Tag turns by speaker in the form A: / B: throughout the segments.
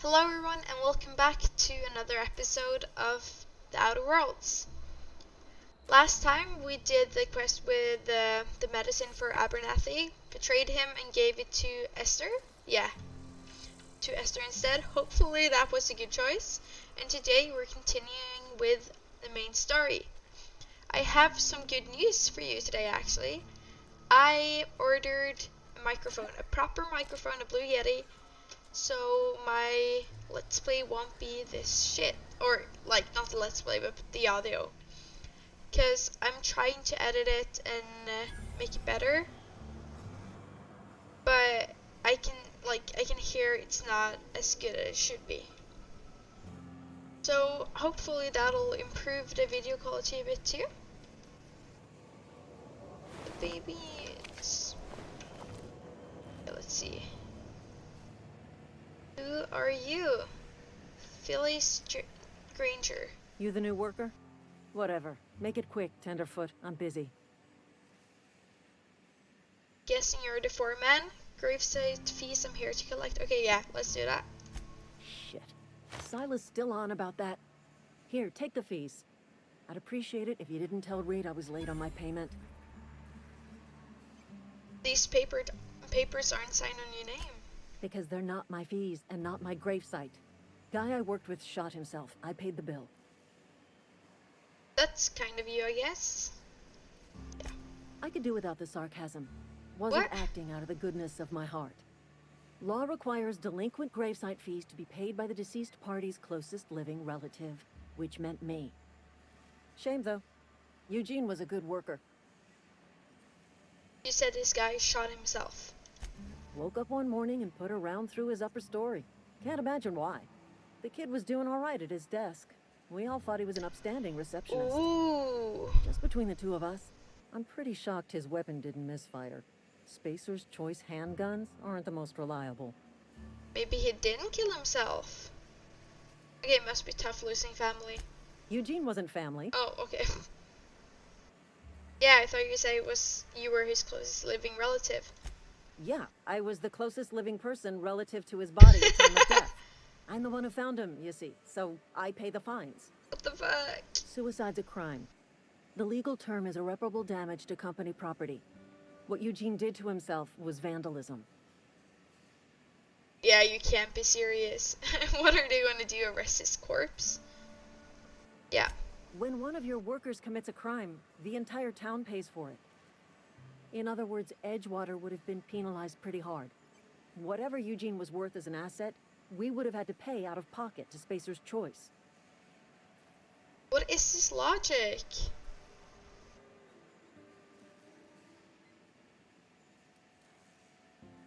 A: Hello everyone and welcome back to another episode of The Outer Worlds. Last time we did the quest with the medicine for Abernathy, betrayed him and gave it to Esther. Yeah, to Esther instead. Hopefully that was a good choice. And today we're continuing with the main story. I have some good news for you today actually. I ordered a microphone, a proper microphone, a Blue Yeti. So my Let's Play won't be this shit, or like not the Let's Play but the audio, because I'm trying to edit it and make it better, but I can hear it's not as good as it should be. So hopefully that'll improve the video quality a bit too. The babies. Okay, let's see. Who are you? Phyllis Granger.
B: You the new worker? Whatever. Make it quick, Tenderfoot. I'm busy.
A: Guessing you're the foreman? Gravesite fees I'm here to collect. Okay, yeah, let's do that.
B: Shit. Silas still on about that. Here, take the fees. I'd appreciate it if you didn't tell Reed I was late on my payment.
A: These papers aren't signed on your name.
B: Because they're not my fees and not my gravesite. Guy I worked with shot himself. I paid the bill.
A: That's kind of you, I guess. Yeah.
B: I could do without the sarcasm. Wasn't
A: What?
B: acting out of the goodness of my heart. Law requires delinquent gravesite fees to be paid by the deceased party's closest living relative, which meant me. Shame though. Eugene was a good worker.
A: You said this guy shot himself.
B: Woke up one morning and put a round through his upper story. Can't imagine why. The kid was doing all right at his desk. We all thought he was an upstanding receptionist.
A: Ooh.
B: Just between the two of us, I'm pretty shocked his weapon didn't misfire. Spacer's choice handguns aren't the most reliable.
A: Maybe he didn't kill himself. Okay, it must be tough losing family.
B: Eugene wasn't family.
A: Oh, okay. Yeah, I thought you said you were his closest living relative.
B: Yeah, I was the closest living person relative to his body at time of death. I'm the one who found him, you see, so I pay the fines.
A: What the fuck?
B: Suicide's a crime. The legal term is irreparable damage to company property. What Eugene did to himself was vandalism.
A: Yeah, you can't be serious. What are they gonna do? Arrest his corpse? Yeah.
B: When one of your workers commits a crime, the entire town pays for it. In other words, Edgewater would have been penalized pretty hard. Whatever Eugene was worth as an asset, we would have had to pay out of pocket to Spacer's choice.
A: What is this logic?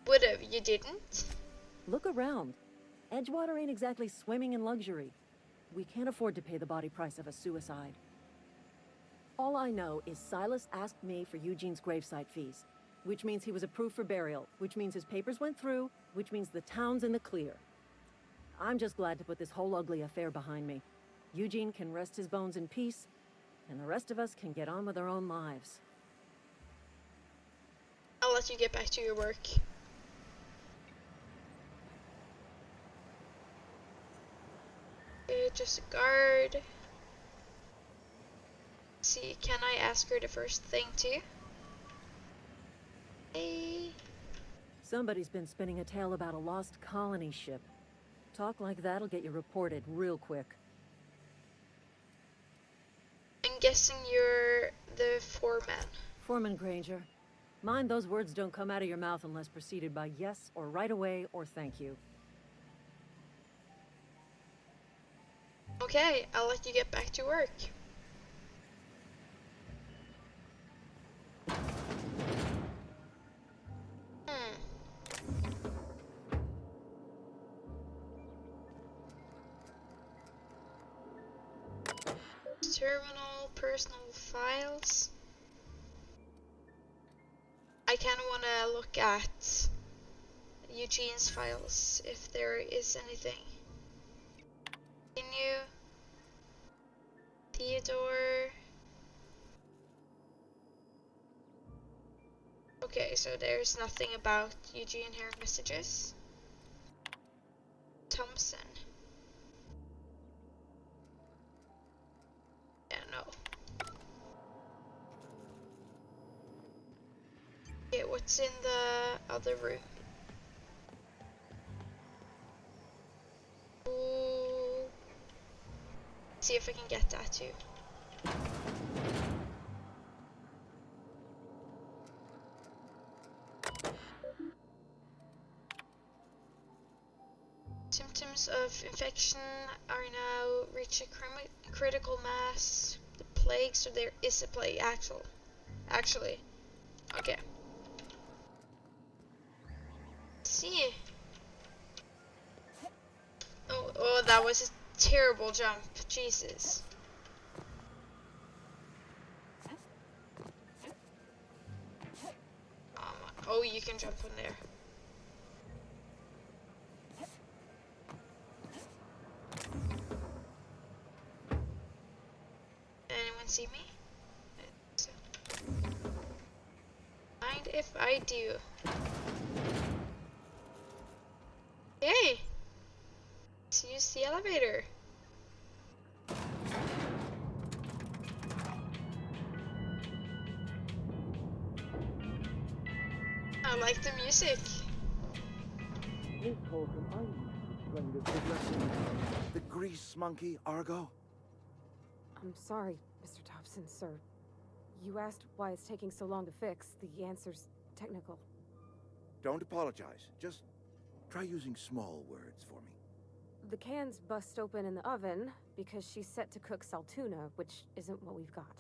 A: Would've, you didn't?
B: Look around. Edgewater ain't exactly swimming in luxury. We can't afford to pay the body price of a suicide. All I know is Silas asked me for Eugene's gravesite fees, which means he was approved for burial, which means his papers went through, which means the town's in the clear. I'm just glad to put this whole ugly affair behind me. Eugene can rest his bones in peace, and the rest of us can get on with our own lives.
A: I'll let you get back to your work. Just a guard. See, can I ask her the first thing too? Hey.
B: Somebody's been spinning a tale about a lost colony ship. Talk like that'll get you reported real quick.
A: I'm guessing you're the foreman.
B: Foreman Granger. Mind those words don't come out of your mouth unless preceded by yes or right away or thank you.
A: Okay, I'll let you get back to work. Terminal, personal files. I kind of want to look at Eugene's files if there is anything. Continue. Theodore. Okay, so there's nothing about Eugene here in messages. Thompson. What's in the other room? Ooh. See if I can get that too. Symptoms of infection are now reach a critical mass. The plague, so there is a plague. Actually, okay. Let's see. Oh, that was a terrible jump. Jesus. Oh, you can jump on there. Anyone see me? Mind if I do? Hey! Let's use the elevator. I like the music.
C: Miss Holcomb, are you going to addressing the grease monkey, Argo?
D: I'm sorry, Mr. Thompson, sir. You asked why it's taking so long to fix. The answer's technical.
C: Don't apologize. Just try using small words for me.
D: The cans bust open in the oven because she's set to cook saltuna, which isn't what we've got.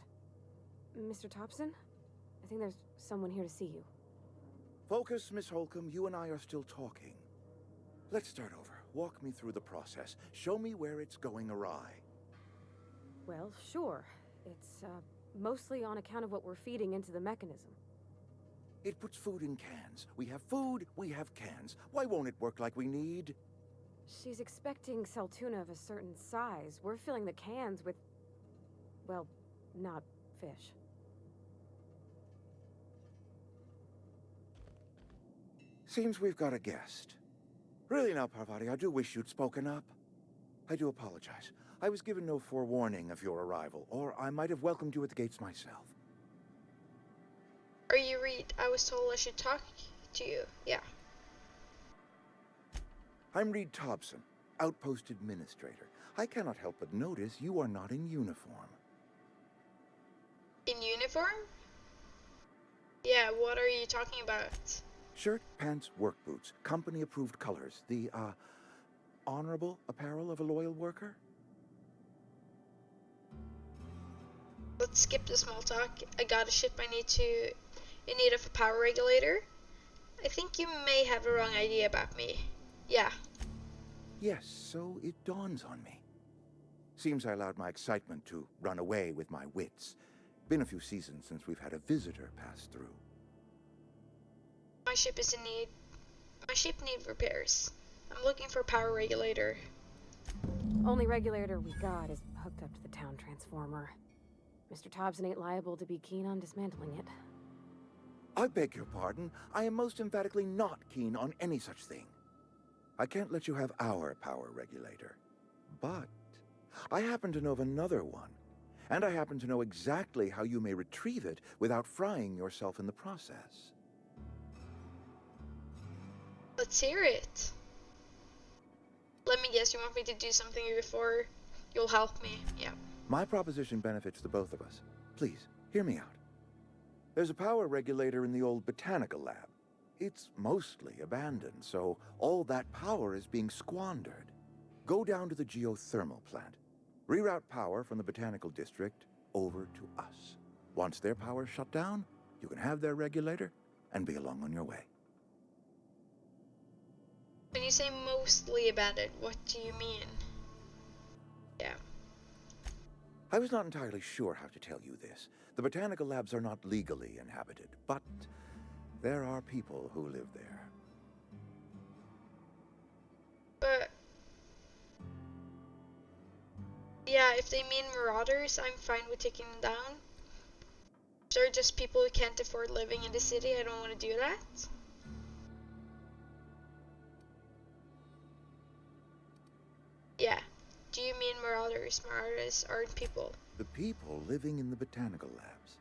D: Mr. Thompson? I think there's someone here to see you.
C: Focus, Miss Holcomb. You and I are still talking. Let's start over. Walk me through the process. Show me where it's going awry.
D: Well, sure. It's, mostly on account of what we're feeding into the mechanism.
C: It puts food in cans. We have food, we have cans. Why won't it work like we need?
D: She's expecting saltuna of a certain size. We're filling the cans with, well, not fish.
C: Seems we've got a guest. Really now, Parvati, I do wish you'd spoken up. I do apologize. I was given no forewarning of your arrival, or I might have welcomed you at the gates myself.
A: Are you Reed? I was told I should talk to you. Yeah.
C: I'm Reed Thompson, Outpost Administrator. I cannot help but notice you are not in uniform.
A: In uniform? Yeah, what are you talking about?
C: Shirt, pants, work boots, company-approved colors. The, honorable apparel of a loyal worker?
A: Let's skip the small talk. I got a ship I need in need of a power regulator. I think you may have a wrong idea about me. Yeah.
C: Yes, so it dawns on me. Seems I allowed my excitement to run away with my wits. Been a few seasons since we've had a visitor pass through.
A: My ship is in need. My ship needs repairs. I'm looking for a power regulator.
D: Only regulator we got is hooked up to the town transformer. Mr. Thompson ain't liable to be keen on dismantling it.
C: I beg your pardon. I am most emphatically not keen on any such thing. I can't let you have our power regulator. But I happen to know of another one. And I happen to know exactly how you may retrieve it without frying yourself in the process.
A: Let's hear it. Let me guess, you want me to do something before you'll help me? Yeah.
C: My proposition benefits the both of us. Please, hear me out. There's a power regulator in the old botanical lab. It's mostly abandoned, so all that power is being squandered. Go down to the geothermal plant. Reroute power from the botanical district over to us. Once their power's shut down, you can have their regulator and be along on your way.
A: When you say mostly abandoned, what do you mean? Yeah.
C: I was not entirely sure how to tell you this. The botanical labs are not legally inhabited, but there are people who live there.
A: But yeah, if they mean marauders, I'm fine with taking them down. If they're just people who can't afford living in the city, I don't want to do that. Yeah. Do you mean marauders? Marauders aren't people.
C: The people living in the botanical labs.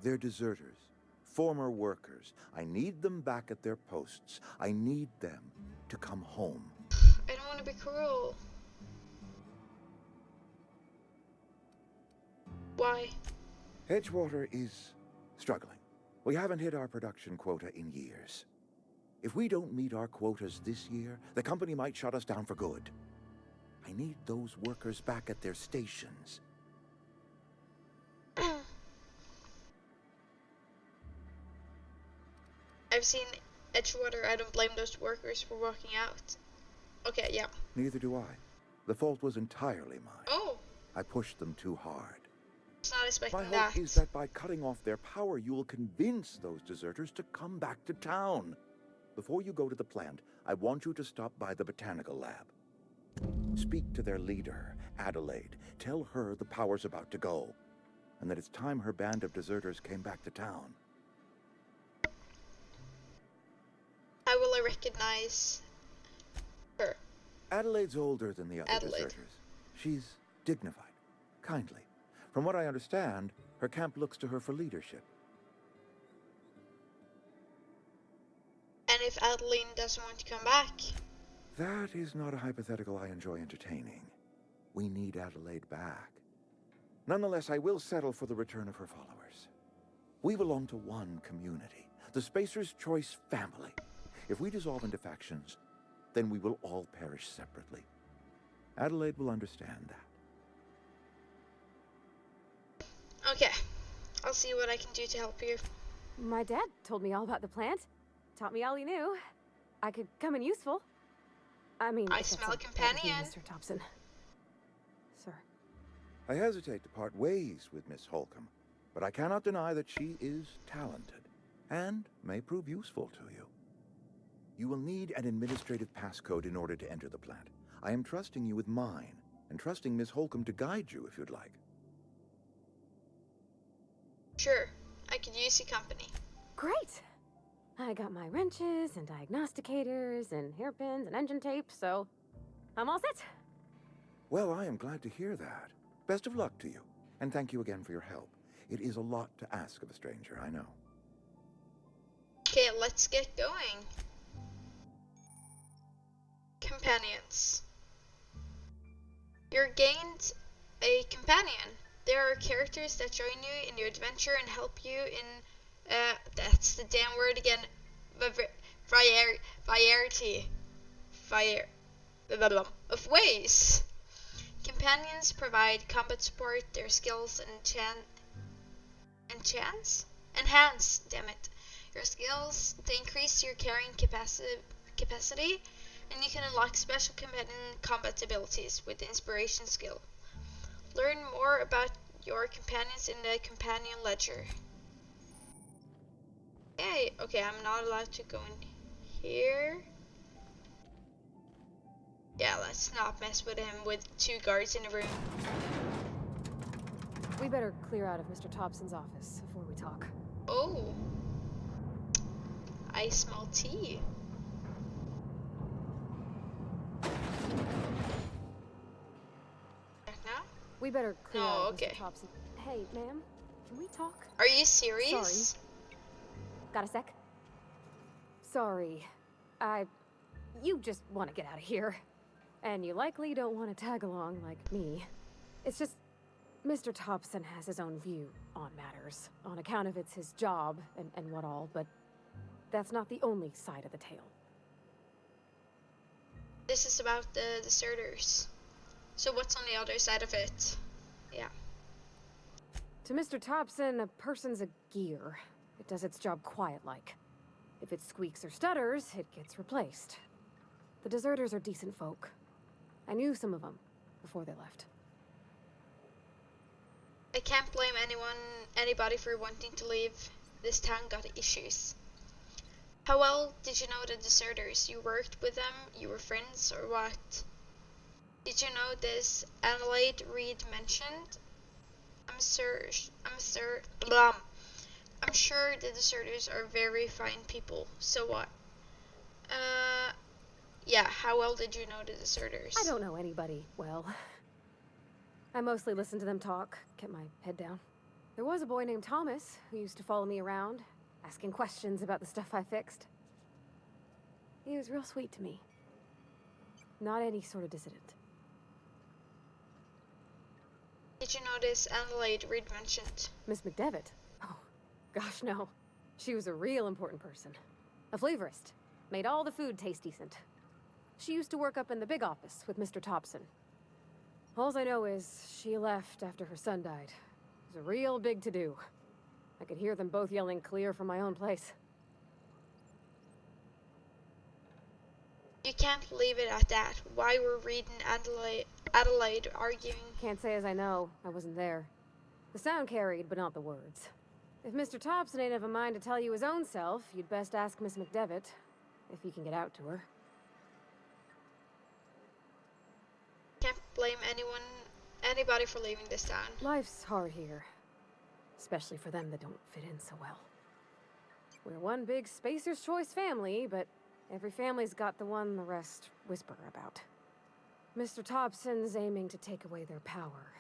C: They're deserters, former workers. I need them back at their posts. I need them to come home.
A: I don't want to be cruel. Why?
C: Edgewater is struggling. We haven't hit our production quota in years. If we don't meet our quotas this year, the company might shut us down for good. I need those workers back at their stations.
A: I've seen Edgewater. I don't blame those workers for walking out. Okay, yeah.
C: Neither do I. The fault was entirely mine.
A: Oh,
C: I pushed them too hard.
A: I was not expecting
C: My hope
A: that.
C: is that by cutting off their power, you will convince those deserters to come back to town. Before you go to the plant, I want you to stop by the botanical lab. Speak to their leader, Adelaide. Tell her the power's about to go, and that it's time her band of deserters came back to town.
A: How will I recognize her?
C: Adelaide's older than the other
A: Adelaide.
C: deserters. She's dignified, kindly. From what I understand, her camp looks to her for leadership.
A: And if Adeline doesn't want to come back?
C: That is not a hypothetical I enjoy entertaining. We need Adelaide back. Nonetheless, I will settle for the return of her followers. We belong to one community, the Spacer's Choice family. If we dissolve into factions, then we will all perish separately. Adelaide will understand that.
A: Okay, I'll see what I can do to help you.
D: My dad told me all about the plant. Taught me all he knew. I could come in useful. I mean,
A: I
D: if that's
A: smell a
D: okay with
A: companion.
D: you, Mr. Thompson. Sir.
C: I hesitate to part ways with Miss Holcomb, but I cannot deny that she is talented and may prove useful to you. You will need an administrative passcode in order to enter the plant. I am trusting you with mine, and trusting Miss Holcomb to guide you if you'd like.
A: Sure, I could use your company.
D: Great! I got my wrenches and diagnosticators and hairpins and engine tape, so I'm all set.
C: Well, I am glad to hear that. Best of luck to you, and thank you again for your help. It is a lot to ask of a stranger, I know.
A: Okay, let's get going. Companions. You're gained a companion. There are characters that join you in your adventure and help you in, that's the damn word again, variety of ways. Companions provide combat support, their skills enhance, damn it, your skills to increase your carrying capacity, and you can unlock special companion combat abilities with the inspiration skill. Learn more about your companions in the companion ledger. Yay! Okay, I'm not allowed to go in here. Yeah, let's not mess with him with 2 guards in a room.
D: We better clear out of Mr. Thompson's office before we talk.
A: Oh. I smell tea. Now?
D: We better clear
A: Oh,
D: out of
A: okay.
D: Mr. Thompson. Hey, ma'am, can we talk?
A: Are you serious?
D: Sorry. Got a sec? Sorry. You just want to get out of here. And you likely don't want to tag along like me. It's just, Mr. Thompson has his own view on matters, on account of it's his job and what all, but that's not the only side of the tale.
A: This is about the deserters. So what's on the other side of it? Yeah.
D: To Mr. Thompson, a person's a gear. It does its job quiet-like. If it squeaks or stutters, it gets replaced. The deserters are decent folk. I knew some of them before they left.
A: I can't blame anybody for wanting to leave. This town got issues. How well did you know the deserters? You worked with them? You were friends, or what? Did you know this Adelaide Reed mentioned? I'm sure the deserters are very fine people. So what? Yeah, how well did you know the deserters?
D: I don't know anybody well. I mostly listened to them talk, kept my head down. There was a boy named Thomas who used to follow me around, asking questions about the stuff I fixed. He was real sweet to me. Not any sort of dissident.
A: Did you notice Adelaide Reed mentioned?
D: Miss McDevitt? Oh, gosh, no. She was a real important person. A flavorist. Made all the food taste decent. She used to work up in the big office with Mr. Thompson. All I know is she left after her son died. It was a real big to-do. I could hear them both yelling clear from my own place.
A: You can't leave it at that. Why were Reed and Adelaide arguing?
D: Can't say as I know. I wasn't there. The sound carried, but not the words. If Mr. Thompson ain't of a mind to tell you his own self, you'd best ask Miss McDevitt, if you can get out to her.
A: Can't blame anybody for leaving this town.
D: Life's hard here. Especially for them that don't fit in so well. We're one big Spacer's Choice family, but every family's got the one the rest whisper about. Mr. Thompson's aiming to take away their power.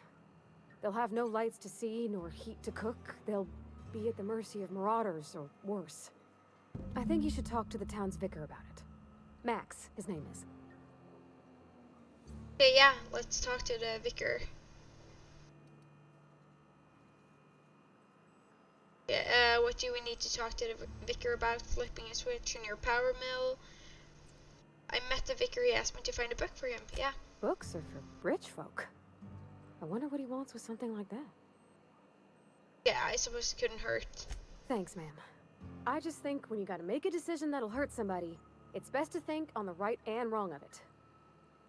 D: They'll have no lights to see, nor heat to cook. They'll be at the mercy of marauders, or worse. I think you should talk to the town's vicar about it. Max, his name is.
A: Okay, yeah, let's talk to the vicar. Yeah, what do we need to talk to the vicar about? Flipping a switch in your power mill. I met the vicar, he asked me to find a book for him, yeah.
D: Books are for rich folk. I wonder what he wants with something like that.
A: Yeah, I suppose it couldn't hurt.
D: Thanks, ma'am. I just think when you gotta make a decision that'll hurt somebody, it's best to think on the right and wrong of it.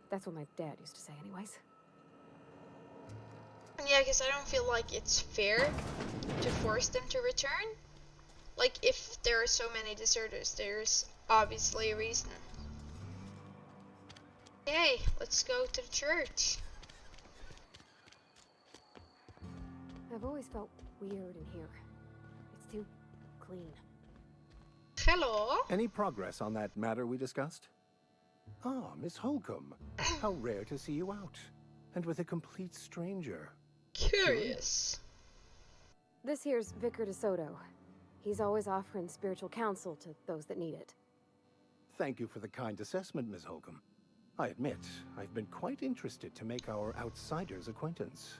D: That's what my dad used to say anyways.
A: Yeah, because I don't feel like it's fair to force them to return. Like, if there are so many deserters, there's obviously a reason. Okay, let's go to the church.
D: I've always felt weird in here. It's too clean.
A: Hello?
E: Any progress on that matter we discussed? Ah, Miss Holcomb. How rare to see you out. And with a complete stranger.
A: Curious.
D: This here's Vicar DeSoto. He's always offering spiritual counsel to those that need it.
E: Thank you for the kind assessment, Miss Holcomb. I admit, I've been quite interested to make our outsider's acquaintance.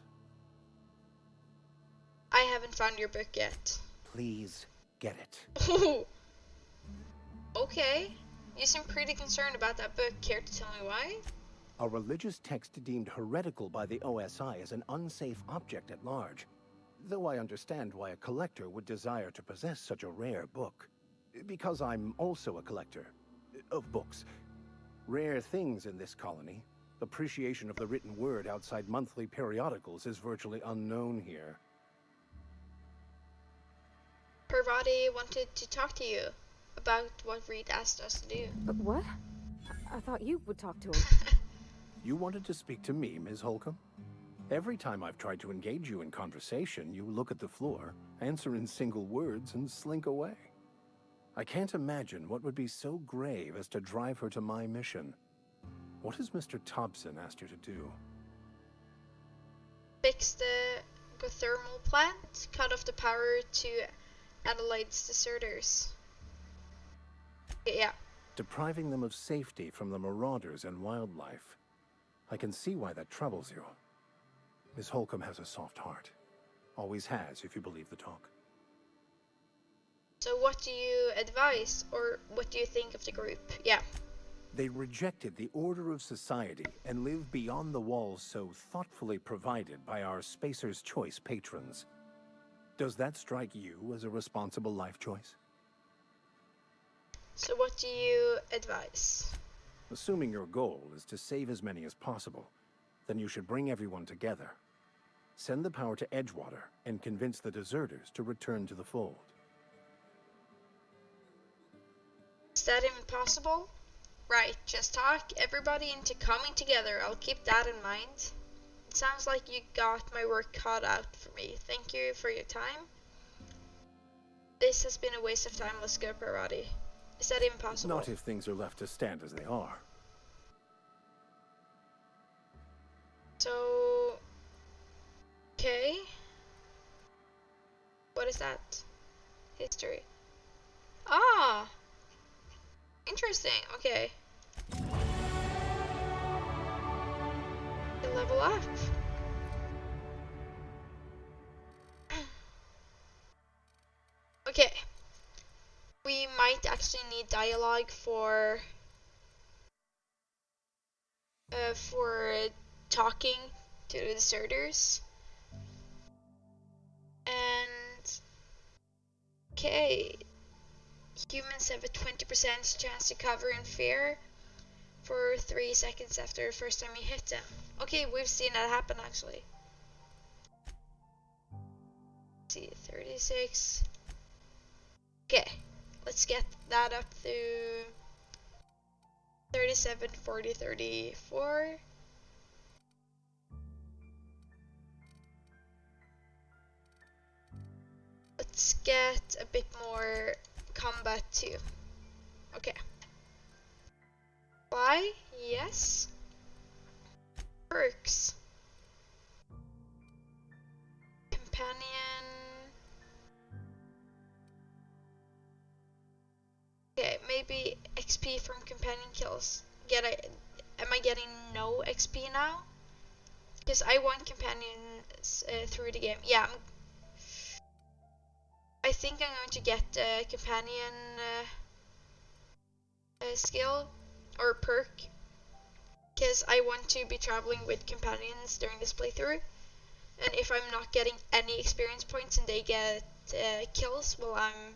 A: I haven't found your book yet.
E: Please, get it.
A: Oh. Okay. You seem pretty concerned about that book. Care to tell me why?
E: A religious text deemed heretical by the OSI is an unsafe object at large. Though I understand why a collector would desire to possess such a rare book. Because I'm also a collector of books. Rare things in this colony. Appreciation of the written word outside monthly periodicals is virtually unknown here.
A: Parvati wanted to talk to you about what Reed asked us to do.
D: But what? I thought you would talk to him.
E: You wanted to speak to me, Ms. Holcomb? Every time I've tried to engage you in conversation, you look at the floor, answer in single words, and slink away. I can't imagine what would be so grave as to drive her to my mission. What has Mr. Thompson asked you to do?
A: Fix the geothermal plant, cut off the power to Adelaide's deserters. Yeah.
E: Depriving them of safety from the marauders and wildlife. I can see why that troubles you. Miss Holcomb has a soft heart. Always has, if you believe the talk.
A: So what do you advise, or what do you think of the group? Yeah.
E: They rejected the order of society and live beyond the walls so thoughtfully provided by our Spacer's Choice patrons. Does that strike you as a responsible life choice?
A: So what do you advise?
E: Assuming your goal is to save as many as possible, then you should bring everyone together. Send the power to Edgewater and convince the deserters to return to the fold.
A: Is that impossible? Right, just talk everybody into coming together. I'll keep that in mind. It sounds like you got my work cut out for me. Thank you for your time. This has been a waste of time. Let's go, Parvati. Is that impossible?
E: Not if things are left to stand as they are.
A: So... okay. What is that? History. Ah, interesting. Okay. You level up. Okay. We might actually need dialogue for talking to the deserters. And okay, humans have a 20% chance to cover in fear for 3 seconds after the first time you hit them. Okay, we've seen that happen actually. Let's see, 36. Okay, let's get that up to 37, 40, 34. Let's get a bit more combat too. Okay. Why? Yes. Perks. Companion. Okay, maybe XP from companion kills. Am I getting no XP now? Because I want companions through the game. Yeah, I think I'm going to get a companion skill or perk. Because I want to be traveling with companions during this playthrough. And if I'm not getting any experience points and they get kills while I'm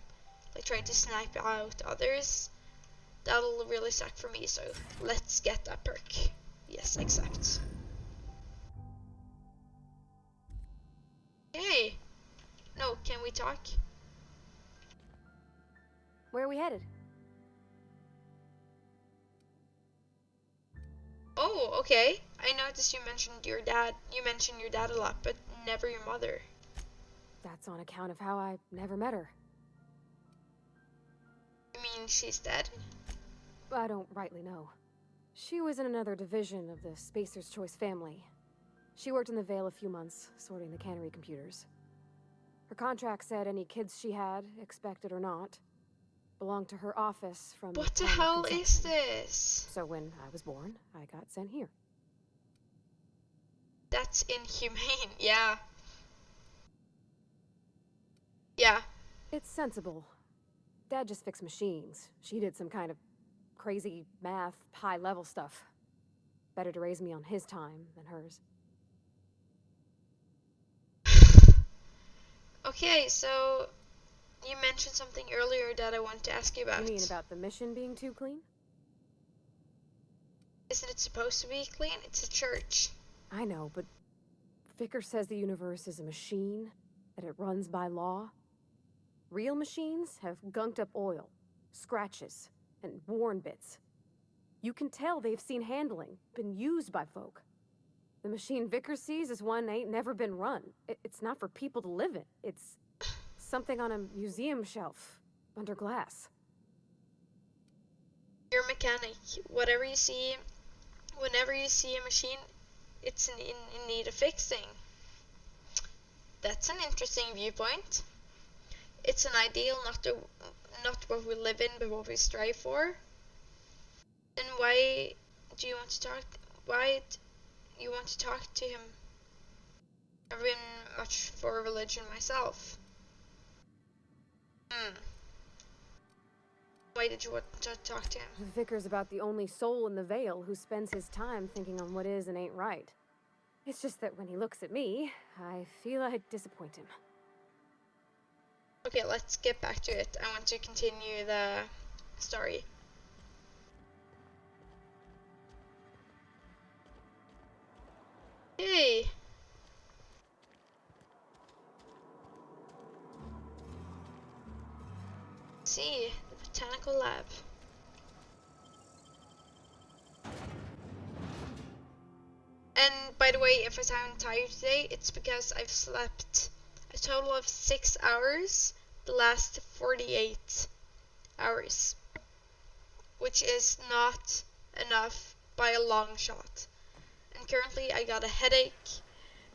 A: like trying to snipe out others, that'll really suck for me. So let's get that perk. Yes, accept. Hey, no, can we talk?
D: Where are we headed?
A: Oh, okay. I noticed you mentioned your dad. You mentioned your dad a lot, but never your mother.
D: That's on account of how I never met her.
A: You mean she's dead?
D: I don't rightly know. She was in another division of the Spacer's Choice family. She worked in the Vale a few months, sorting the cannery computers. Her contract said any kids she had, expected or not, belonged to her office from
A: What the
D: time of
A: hell is
D: conception.
A: this?
D: So when I was born, I got sent here.
A: That's inhumane, yeah. Yeah.
D: It's sensible. Dad just fixed machines. She did some kind of crazy math, high-level stuff. Better to raise me on his time than hers.
A: Okay, so you mentioned something earlier that I want to ask you about.
D: You mean about the mission being too clean?
A: Isn't it supposed to be clean? It's a church.
D: I know, but Vicker says the universe is a machine, that it runs by law. Real machines have gunked up oil, scratches, and worn bits. You can tell they've seen handling, been used by folk. The machine Vicker sees is one ain't never been run. It's not for people to live in. It's something on a museum shelf, under glass.
A: You're a mechanic. Whatever you see, whenever you see a machine, it's in need of fixing. That's an interesting viewpoint. It's an ideal, not what we live in, but what we strive for. Then why do you want to talk? Why do you want to talk to him? I've been much for religion myself. Why did you want to talk to him?
D: Vicar's about the only soul in the Vale who spends his time thinking on what is and ain't right. It's just that when he looks at me, I feel I'd disappoint him.
A: Okay, let's get back to it. I want to continue the story. Hey! See, the botanical lab. And by the way, if I sound tired today, it's because I've slept a total of 6 hours the last 48 hours, which is not enough by a long shot. And currently I got a headache,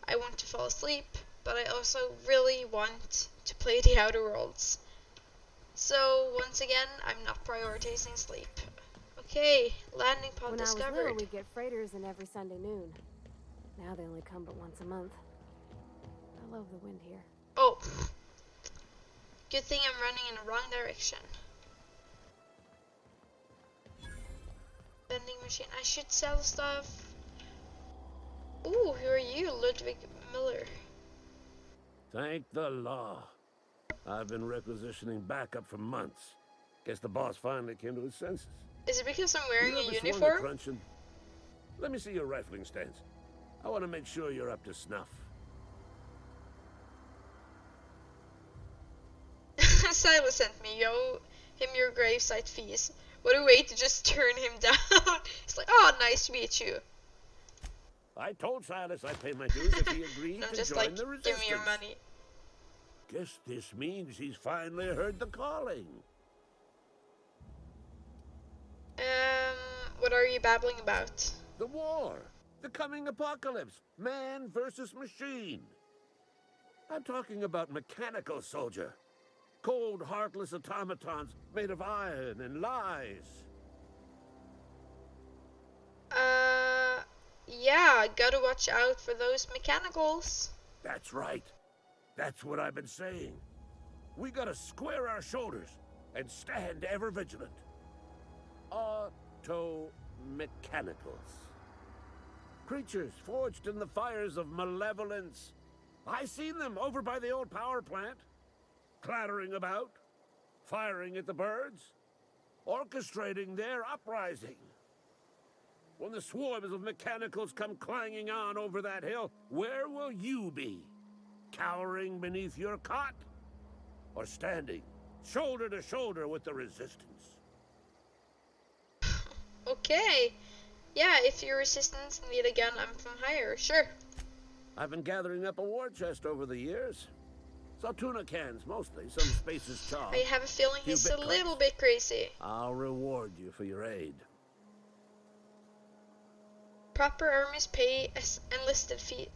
A: I want to fall asleep, but I also really want to play the Outer Worlds. So once again, I'm not prioritizing sleep. Okay, landing pod
D: When I was
A: discovered.
D: little, we'd get freighters in every Sunday noon. Now they only come but once a month. I love the wind here.
A: Oh, good thing I'm running in the wrong direction. Vending machine. I should sell stuff. Ooh, who are you, Ludwig Miller?
F: Thank the law. I've been requisitioning backup for months. Guess the boss finally came to his senses.
A: Is it because I'm wearing
F: You
A: a
F: ever swung
A: uniform?
F: crunching? Let me see your rifling stance. I want to make sure you're up to snuff.
A: Silas sent me, him your gravesite fees. What a way to just turn him down. He's like, oh, nice to meet you.
F: I told Silas I'd pay my dues if he agreed
A: I'm
F: to
A: just
F: join
A: like,
F: the resistance.
A: give me your money.
F: Guess this means he's finally heard the calling.
A: What are you babbling about?
F: The war. The coming apocalypse. Man versus machine. I'm talking about mechanical soldier. Cold, heartless automatons made of iron and lies.
A: Yeah, gotta watch out for those mechanicals.
F: That's right. That's what I've been saying. We gotta square our shoulders and stand ever vigilant. Auto-mechanicals. Creatures forged in the fires of malevolence. I seen them over by the old power plant. Clattering about, firing at the birds, orchestrating their uprising. When the swarms of mechanicals come clanging on over that hill, where will you be? Cowering beneath your cot? Or standing, shoulder to shoulder with the resistance?
A: Okay. Yeah, if your resistance need a gun, I'm from hire, sure.
F: I've been gathering up a war chest over the years. Saw tuna cans, mostly. Some spaces charred.
A: I have a feeling
F: Few
A: he's a
F: bitcoins.
A: little bit crazy.
F: I'll reward you for your aid.
A: Proper armies pay enlistment fees.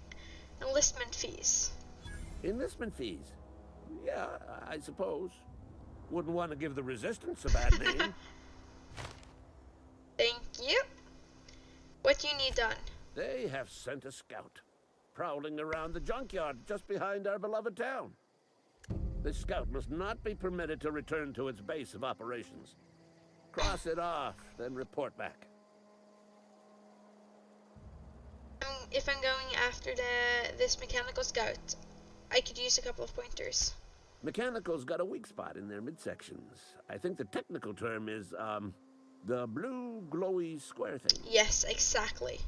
F: Enlistment fees? Yeah, I suppose. Wouldn't want to give the resistance a bad name.
A: Thank you. What do you need done?
F: They have sent a scout, prowling around the junkyard just behind our beloved town. This scout must not be permitted to return to its base of operations. Cross it off, then report back.
A: If I'm going after this mechanical scout, I could use a couple of pointers.
F: Mechanical's got a weak spot in their midsections. I think the technical term is, the blue glowy square thing.
A: Yes, exactly.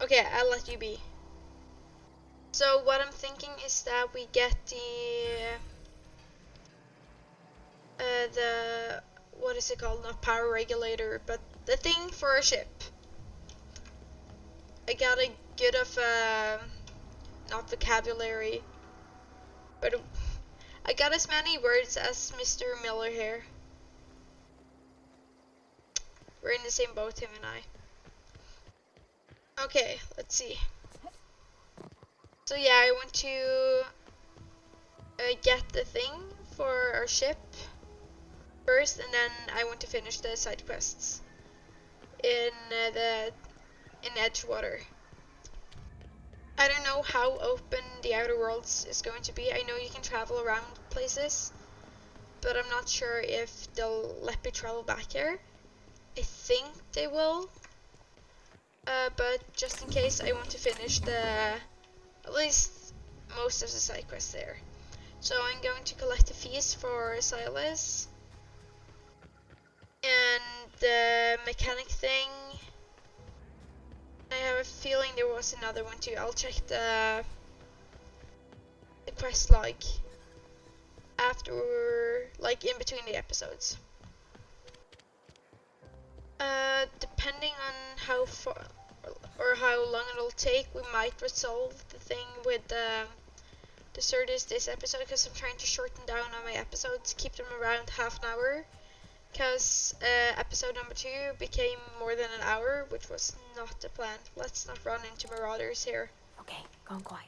A: Okay, I'll let you be. So what I'm thinking is that we get the what is it called? Not power regulator, but the thing for a ship. I got a good of not vocabulary, but I got as many words as Mr. Miller here. We're in the same boat, him and I. Okay, let's see. So yeah, I want to get the thing for our ship first, and then I want to finish the side quests in Edgewater. I don't know how open the Outer Worlds is going to be. I know you can travel around places, but I'm not sure if they'll let me travel back here. I think they will, but just in case, I want to finish at least most of the side quests there. So I'm going to collect the fees for Silas and the mechanic thing. I have a feeling there was another one too. I'll check the quest log after, like in between the episodes. Depending on how far or how long it'll take, we might resolve the thing with the Certus this episode, because I'm trying to shorten down on my episodes, keep them around half an hour, because episode number 2 became more than an hour, which was not the plan. Let's not run into marauders here.
D: Okay, going quiet.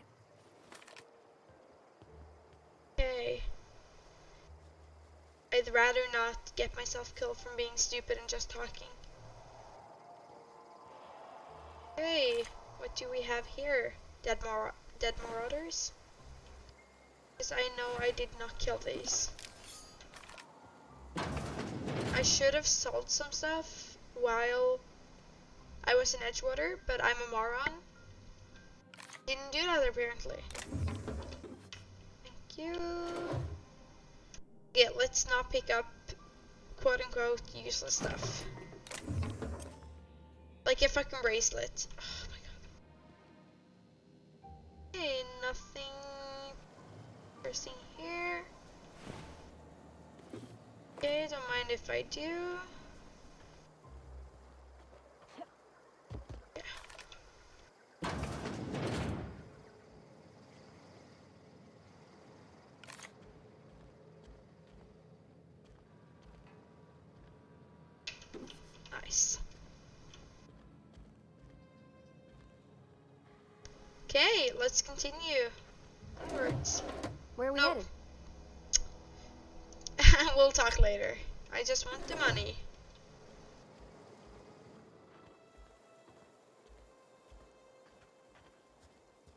A: Okay. I'd rather not get myself killed from being stupid and just talking. Hey, what do we have here? Dead marauders? Because I know I did not kill these. I should have sold some stuff while I was in Edgewater, but I'm a moron. Didn't do that apparently. Thank you. Yeah, let's not pick up quote-unquote useless stuff. Like a fucking bracelet. Oh my god. Okay, nothing interesting here. Okay, don't mind if I do. Yeah. Nice. Okay, let's continue. Onwards.
D: Where are we
A: No.
D: headed?
A: We'll talk later. I just want the money.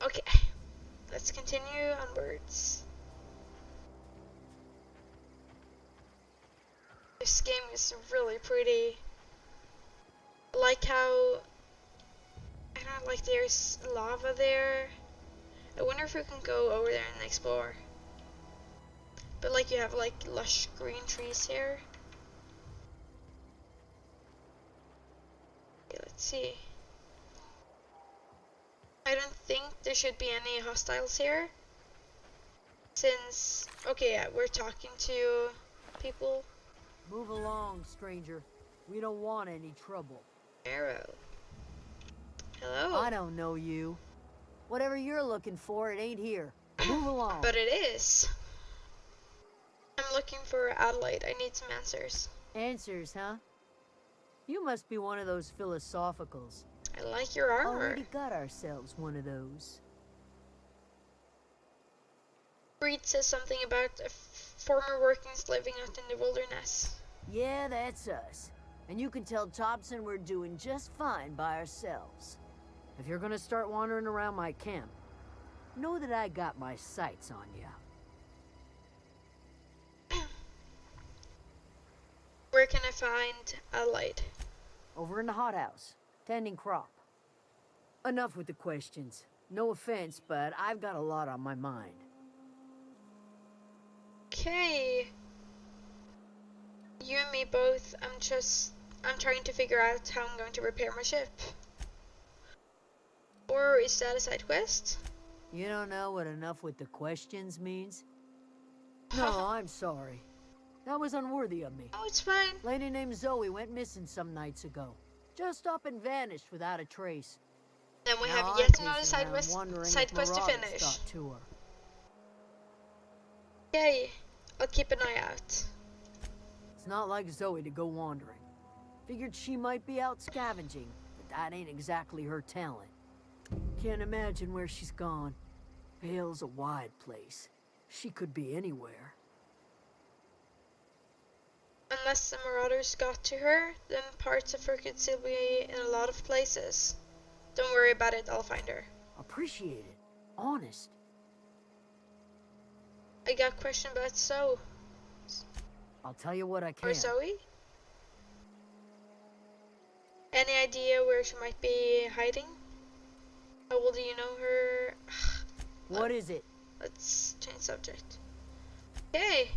A: Okay, let's continue onwards. This game is really pretty. I like how, I don't like there's lava there. I wonder if we can go over there and explore. But like you have like lush green trees here. Okay, let's see. I don't think there should be any hostiles here. Since, okay, yeah, we're talking to people.
G: Move along, stranger. We don't want any trouble.
A: Arrow. Hello.
G: I don't know you. Whatever you're looking for, it ain't here. Move along.
A: But it is. I'm looking for Adelaide. I need some answers.
G: Answers, huh? You must be one of those philosophicals.
A: I like your armor.
G: Already got ourselves one of those.
A: Breed says something about former workings living out in the wilderness.
G: Yeah, that's us. And you can tell Thompson we're doing just fine by ourselves. If you're gonna start wandering around my camp, know that I got my sights on you.
A: Where can I find Adelaide?
G: Over in the hothouse, tending crop. Enough with the questions. No offense, but I've got a lot on my mind.
A: Okay. You and me both. I'm trying to figure out how I'm going to repair my ship. Or is that a side quest?
G: You don't know what enough with the questions means? No, I'm sorry. That was unworthy of me.
A: Oh, it's fine.
G: Lady named Zoe went missing some nights ago. Just up and vanished without a trace.
A: Then we
G: Now
A: have
G: I'm
A: yet another
G: pacing
A: side
G: around
A: quest
G: wondering
A: to
G: if Marauders
A: finish.
G: got to her.
A: Okay, I'll keep an eye out.
G: It's not like Zoe to go wandering. Figured she might be out scavenging, but that ain't exactly her talent. Can't imagine where she's gone. Vale's a wide place. She could be anywhere.
A: Unless the Marauders got to her, then parts of her could still be in a lot of places. Don't worry about it, I'll find her.
G: Appreciate it. Honest.
A: I got a question about Zoe.
G: I'll tell you what I can.
A: Or Zoe? Any idea where she might be hiding? How well do you know her?
G: What is it?
A: Let's change subject. Okay.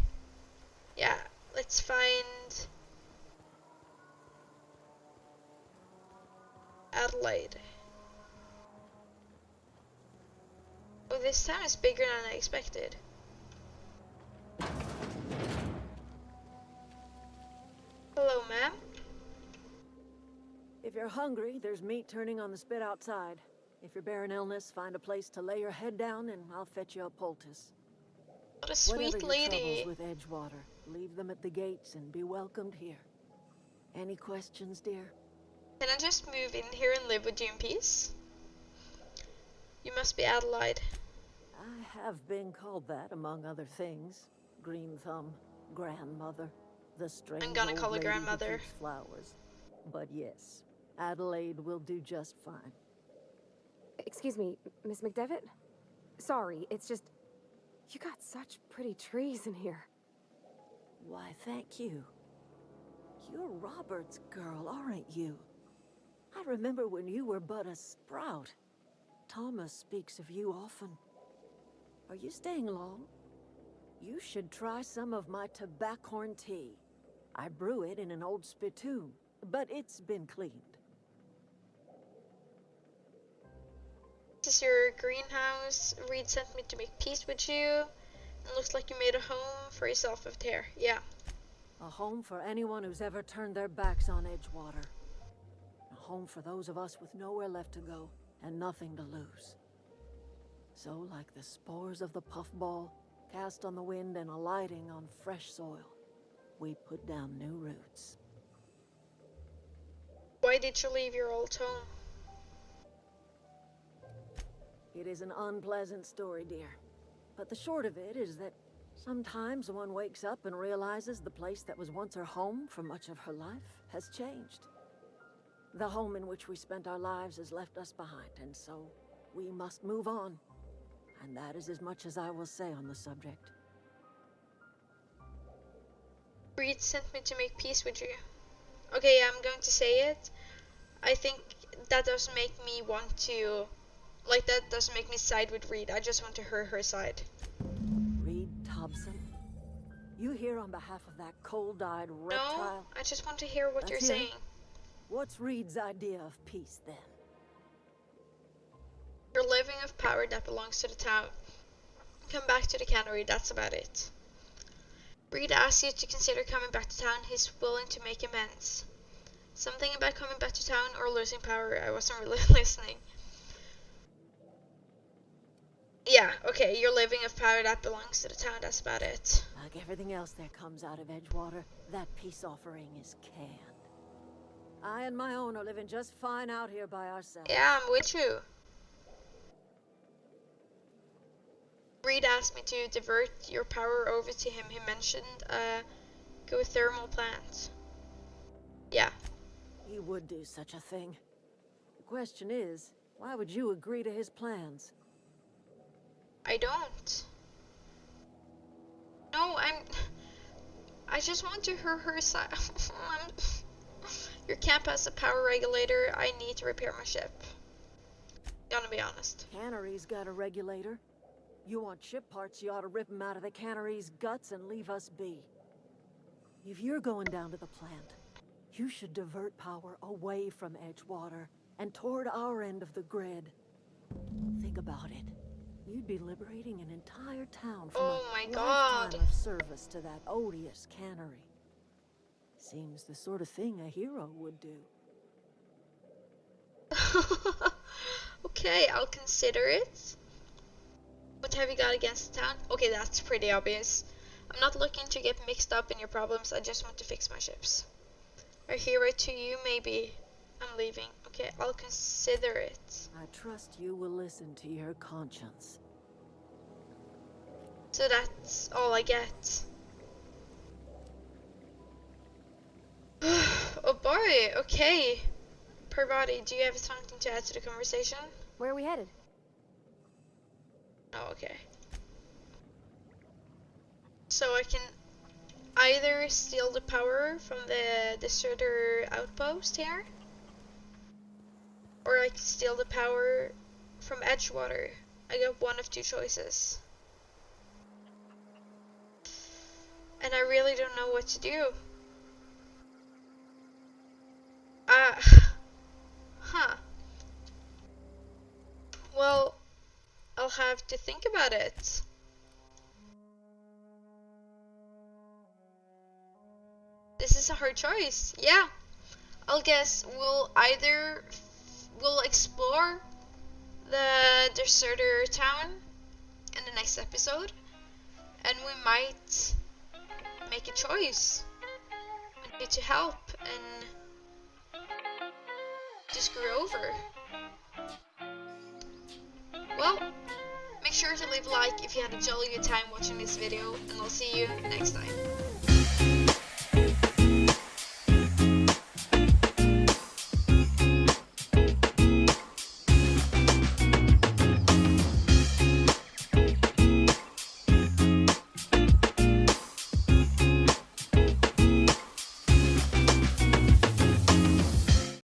A: Yeah, let's find Adelaide. Oh, this town is bigger than I expected. Hello, ma'am.
B: If you're hungry, there's meat turning on the spit outside. If you're bearing illness, find a place to lay your head down and I'll fetch you a poultice.
A: What a sweet
B: Whatever your
A: lady.
B: troubles with Edgewater, leave them at the gates and be welcomed here. Any questions, dear?
A: Can I just move in here and live with you in peace? You must be Adelaide.
B: I have been called that, among other things. Green Thumb. grandmother. The strange
A: I'm gonna
B: old
A: call her
B: lady who
A: grandmother.
B: keeps flowers. But yes, Adelaide will do just fine.
D: Excuse me, Miss McDevitt? Sorry, it's just... You got such pretty trees in here.
B: Why, thank you. You're Robert's girl, aren't you? I remember when you were but a sprout. Thomas speaks of you often. Are you staying long? You should try some of my tobaccorn tea. I brew it in an old spittoon, but it's been cleaned.
A: This is your greenhouse. Reed sent me to make peace with you. It looks like you made a home for yourself with here. Yeah.
B: A home for anyone who's ever turned their backs on Edgewater. A home for those of us with nowhere left to go and nothing to lose. So, like the spores of the puffball, cast on the wind and alighting on fresh soil, we put down new roots.
A: Why did you leave your old home?
B: It is an unpleasant story, dear. But the short of it is that sometimes one wakes up and realizes the place that was once her home for much of her life has changed. The home in which we spent our lives has left us behind, and so we must move on. And that is as much as I will say on the subject.
A: Reed sent me to make peace with you. Okay, I'm going to say it. I think that doesn't make me want to... Like, that doesn't make me side with Reed. I just want to hear her side.
B: Reed Thompson? You here on behalf of that cold-eyed reptile?
A: No, I just want to hear what you're
B: That's it.
A: saying.
B: What's Reed's idea of peace, then?
A: You're living of power that belongs to the town. Come back to the cannery, that's about it. Reed asks you to consider coming back to town. He's willing to make amends. Something about coming back to town or losing power, I wasn't really listening. Yeah, okay, you're living of power that belongs to the town, that's about it.
B: Like everything else that comes out of Edgewater, that peace offering is canned. I and my own are living just fine out here by ourselves.
A: Yeah, I'm with you. Reed asked me to divert your power over to him. He mentioned a geothermal plant. Yeah.
B: He would do such a thing. The question is, why would you agree to his plans?
A: I don't. No, I just want to hear her side. Your camp has a power regulator. I need to repair my ship. Gonna be honest.
B: Cannery's got a regulator. You want ship parts, you ought to rip them out of the cannery's guts and leave us be. If you're going down to the plant, you should divert power away from Edgewater and toward our end of the grid. Think about it. You'd be liberating an entire town from
A: Oh my
B: a
A: God.
B: lifetime of service to that odious cannery. Seems the sort of thing a hero would do.
A: Okay, I'll consider it. What have you got against the town? Okay, that's pretty obvious. I'm not looking to get mixed up in your problems. I just want to fix my ships. A hero to you, maybe. I'm leaving. Okay, I'll consider it.
B: I trust you will listen to your conscience.
A: So that's all I get. Oh boy, okay. Parvati, do you have something to add to the conversation?
D: Where are we headed?
A: Oh, okay. So I can either steal the power from the deserter outpost here, or I can steal the power from Edgewater. I got one of two choices. And I really don't know what to do. Huh. Well, I'll have to think about it. This is a hard choice. Yeah. I'll guess we'll explore the deserter town in the next episode, and we might make a choice. I need to help and to screw over. Well, make sure to leave a like if you had a jolly good time watching this video, and I'll see you next time.